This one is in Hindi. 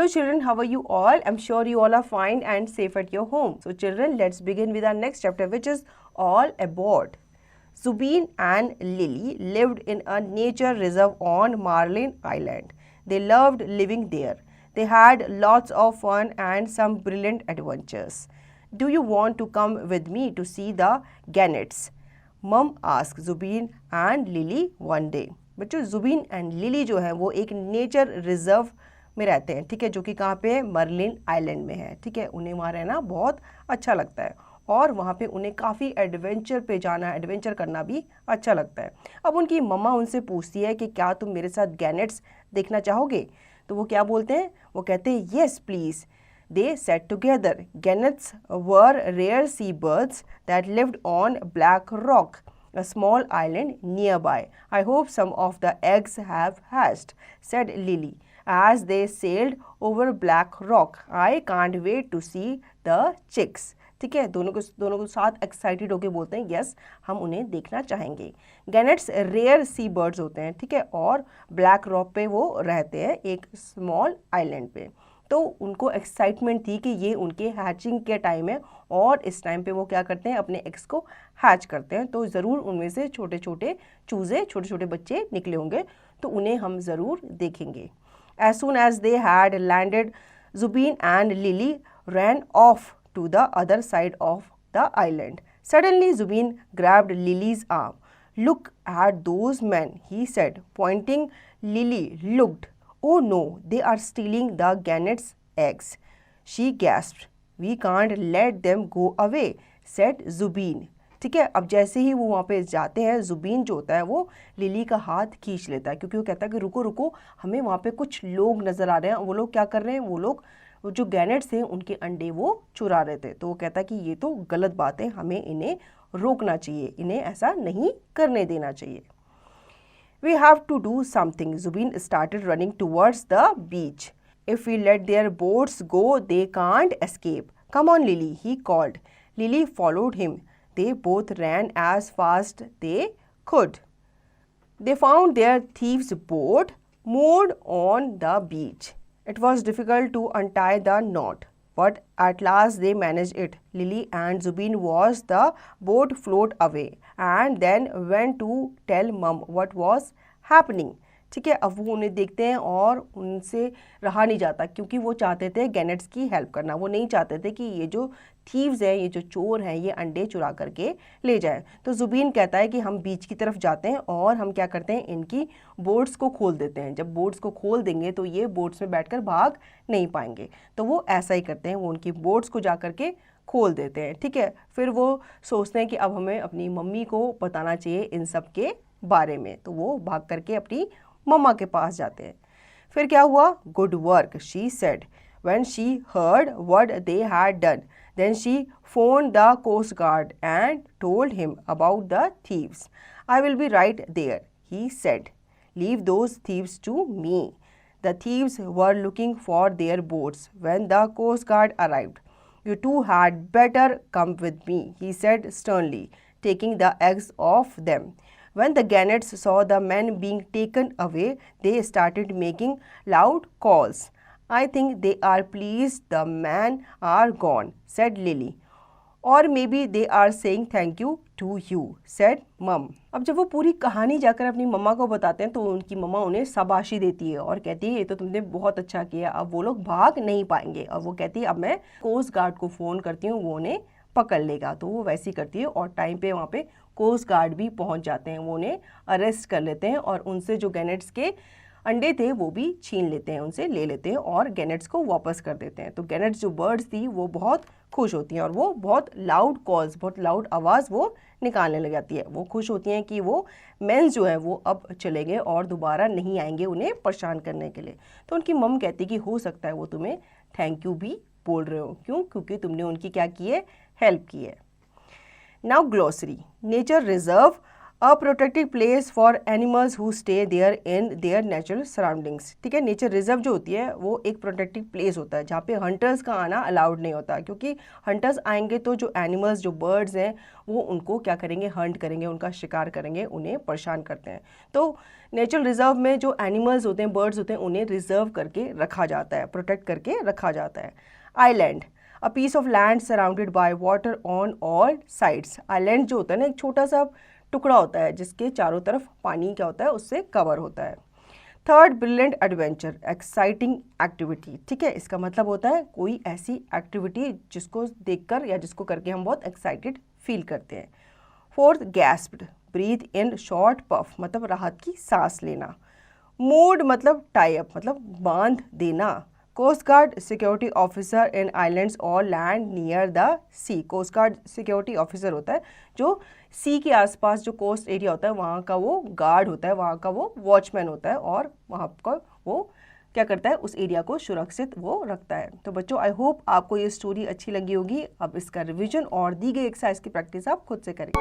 children, how are you all? I'm sure you all are fine and safe at your home. So children, let's begin with our next chapter, which is all aboard. Zubeen and Lily lived in a nature reserve on Marlin Island. They loved living there. They had lots of fun and some brilliant adventures. Do you want to come with me to see the gannets? Mom asked Zubeen and Lily one day. बच्चों, जुबीन एंड लिली जो है वो एक नेचर रिजर्व में रहते हैं, ठीक है, जो कि कहाँ पे है, मर्लिन आइलैंड में है, ठीक है। उन्हें वहाँ रहना बहुत अच्छा लगता है और वहाँ पे उन्हें काफ़ी एडवेंचर पे जाना, एडवेंचर करना भी अच्छा लगता है। अब उनकी मम्मा उनसे पूछती है कि क्या तुम मेरे साथ गैनेट्स देखना चाहोगे? तो वो क्या बोलते हैं? वो कहते हैं yes please. They sat together. Gannets were rare seabirds that lived on Black Rock, a small island nearby. I hope some of the eggs have hatched, said Lily, as they sailed over Black Rock. I can't wait to see the chicks. ठीक है, दोनों को साथ एक्साइटेड होके बोलते हैं यस, हम उन्हें देखना चाहेंगे। गैनेट्स रेयर सी बर्ड्स होते हैं, ठीक है, और ब्लैक रॉक पे वो रहते हैं, एक स्मॉल आइलैंड पे। तो उनको एक्साइटमेंट थी कि ये उनके हैचिंग के टाइम है और इस टाइम पे वो क्या करते हैं, अपने एग्स को हैच करते हैं। तो ज़रूर उनमें से छोटे छोटे चूज़े, छोटे छोटे बच्चे निकले होंगे, तो उन्हें हम ज़रूर देखेंगे। As soon as they had landed, Zubin and Lily ran off to the other side of the island. Suddenly, Zubeen grabbed Lily's arm. Look at those men, he said, pointing. Lily looked. Oh no, they are stealing the gannets' eggs. She gasped. We can't let them go away, said Zubeen. ठीक है, अब जैसे ही वो वहाँ पे जाते हैं, जुबीन जो होता है वो लिली का हाथ खींच लेता है, क्योंकि वो कहता है कि रुको रुको, हमें वहाँ पे कुछ लोग नज़र आ रहे हैं। वो लोग क्या कर रहे हैं? वो लोग जो गैनेट्स थे उनके अंडे वो चुरा रहे थे। तो वो कहता है कि ये तो गलत बात है, हमें इन्हें रोकना चाहिए, इन्हें ऐसा नहीं करने देना चाहिए। We have to do something. Zubeen started running towards the beach. If we let their boats go, they can't escape. Come on, Lily, he called. Lily followed him. They both ran as fast they could. They found their thieves' boat moored on the beach. It was difficult to untie the knot, but at last they managed it. Lily and Zubeen watched the boat float away and then went to tell Mum what was happening. ठीक है, अब वो उन्हें देखते हैं और उनसे रहा नहीं जाता, क्योंकि वो चाहते थे गैनेट्स की हेल्प करना। वो नहीं चाहते थे कि ये जो थीव्स हैं, ये जो चोर हैं, ये अंडे चुरा करके ले जाए। तो जुबीन कहता है कि हम बीच की तरफ जाते हैं और हम क्या करते हैं, इनकी बोट्स को खोल देते हैं। जब बोट्स को खोल देंगे तो ये बोट्स में बैठकर भाग नहीं पाएंगे। तो वो ऐसा ही करते हैं, वो उनकी बोट्स को जा करके खोल देते हैं। ठीक है, फिर वो सोचते हैं कि अब हमें अपनी मम्मी को बताना चाहिए इन सब के बारे में। तो वो भाग करके अपनी मम्मा के पास जाते हैं। फिर क्या हुआ? Good work, she said when she heard what they had done. Then she phoned the Coast Guard and told him about the thieves. I will be right there, he said. Leave those thieves to me. The thieves were looking for their boats when the Coast Guard arrived. You two had better come with me, he said sternly, taking the eggs off them. When the gannets saw the men being taken away, they started making loud calls. I think they are pleased the men are gone, said Lily. Or maybe they are saying thank you to you, said Mum. अब जब वो पूरी कहानी जाकर अपनी मम्मा को बताते हैं तो उनकी मम्मा उन्हें शाबाशी देती है और कहती है ये तो तुमने बहुत अच्छा किया, अब वो लोग भाग नहीं पाएंगे। और वो कहती है अब मैं कोस्ट गार्ड को फ़ोन करती हूँ, वो उन्हें पकड़ लेगा। तो वो वैसी करती है और टाइम पे वहाँ पे कोस्ट गार्ड भी पहुँच जाते हैं। वो उन्हें अरेस्ट कर लेते हैं और उनसे जो गैनेट्स के अंडे थे वो भी छीन लेते हैं, उनसे ले लेते हैं और गैनेट्स को वापस कर देते हैं। तो गैनेट्स जो बर्ड्स थी वो बहुत खुश होती हैं और वो बहुत लाउड कॉल्स, बहुत लाउड आवाज़ वो निकालने लग जाती है। वो खुश होती हैं कि वो मेंस जो है वो अब चले गए और दोबारा नहीं आएंगे उन्हें परेशान करने के लिए। तो उनकी मम कहती कि हो सकता है वो तुम्हें थैंक यू भी बोल रहे हो। क्यों? क्योंकि तुमने उनकी क्या की है, हेल्प की है। Now glossary. Nature reserve a protected place for animals who stay there in their natural surroundings. ठीक है, नेचर रिजर्व जो होती है वो एक प्रोटेक्टेड प्लेस होता है जहाँ पे हंटर्स का आना अलाउड नहीं होता, क्योंकि हंटर्स आएंगे तो जो एनिमल्स, जो बर्ड्स हैं, वो उनको क्या करेंगे, हंट करेंगे, उनका शिकार करेंगे, उन्हें परेशान करते हैं। तो नेचुरल रिजर्व में जो एनिमल्स होते हैं, बर्ड्स होते हैं, उन्हें रिजर्व करके रखा जाता है, प्रोटेक्ट करके रखा जाता है। Island, a piece of land surrounded by water on all sides. Island जो होता है ना, एक छोटा सा टुकड़ा होता है जिसके चारों तरफ पानी क्या होता है, उससे कवर होता है। Third, brilliant adventure, exciting activity. ठीक है, इसका मतलब होता है कोई ऐसी एक्टिविटी जिसको देखकर या जिसको करके हम बहुत एक्साइटेड फील करते हैं। Fourth, gasped, breath in short puff, मतलब राहत की सांस लेना। मूड मतलब टाई अप, मतलब बांध देना। Coast guard security officer in islands और land near the sea. Coast guard security officer होता है जो सी के आसपास जो कोस्ट एरिया होता है वहाँ का वो गार्ड होता है, वहाँ का वो वॉचमैन होता है, और वहाँ का वो क्या करता है, उस एरिया को सुरक्षित वो रखता है। तो बच्चों, आई होप आपको ये स्टोरी अच्छी लगी होगी। अब इसका रिवीजन और दी गई एक्सरसाइज की प्रैक्टिस आप खुद से करें।